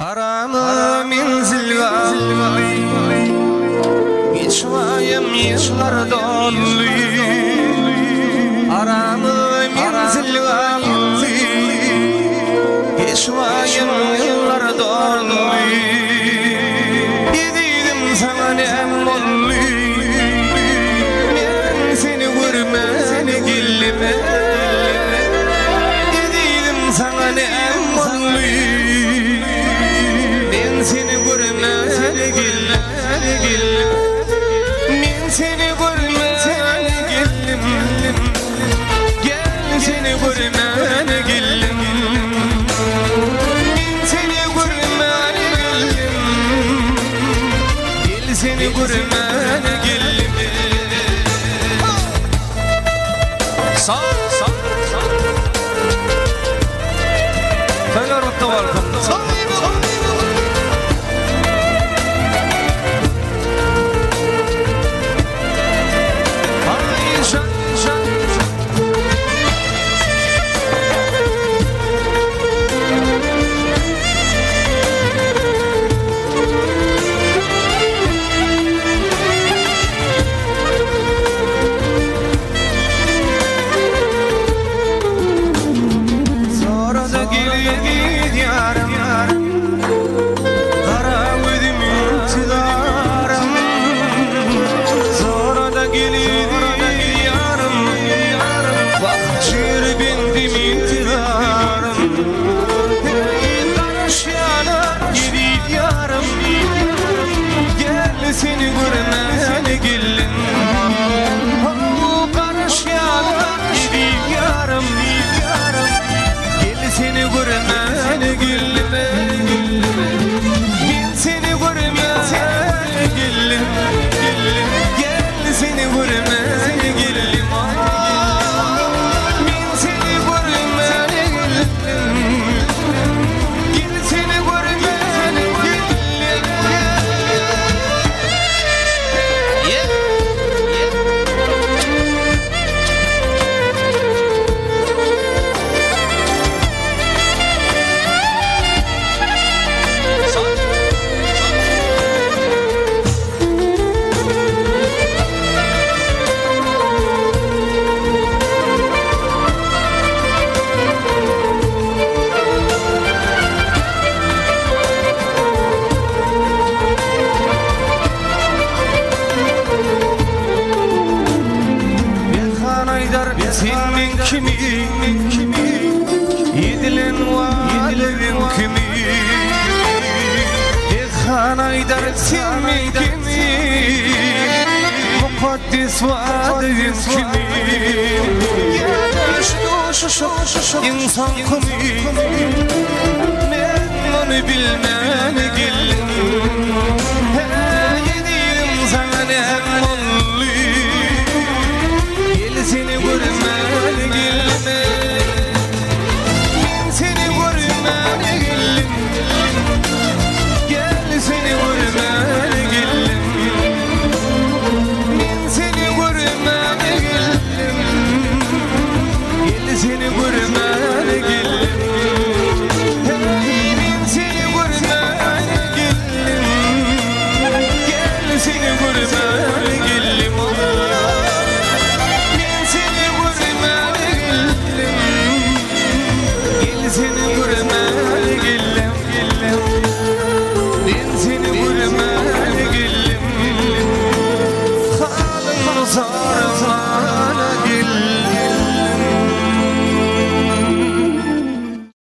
Aramı menzilli geçmayım yıllar dolu. Aramı menzilli geçmayım yıllar dolu. Dedim sana ne oldu? Ben seni görmeye gelme. Dedim sana ne oldu? Seni görmeye geldim. Ben seni görmeye geldim. Gel seni görmeye geldim. Ben seni görmeye geldim. Gel seni görmeye geldim. Sağ sağ sağ. Fener Rıhtı var kanında. Seni görmeye geldim. Karış yana gidip yarım. Gel seni görmeye geldim. Ben seni görmeye geldim. Gel seni görmeye geldim. Ben seni görmeye geldim. Gel seni görmeye geldim. Senin kimi yedilen valevin kimi İlhan Aydar senin kimi mukaddes vadin kimi Yadaş insan kimi ben onu bilmeye geldim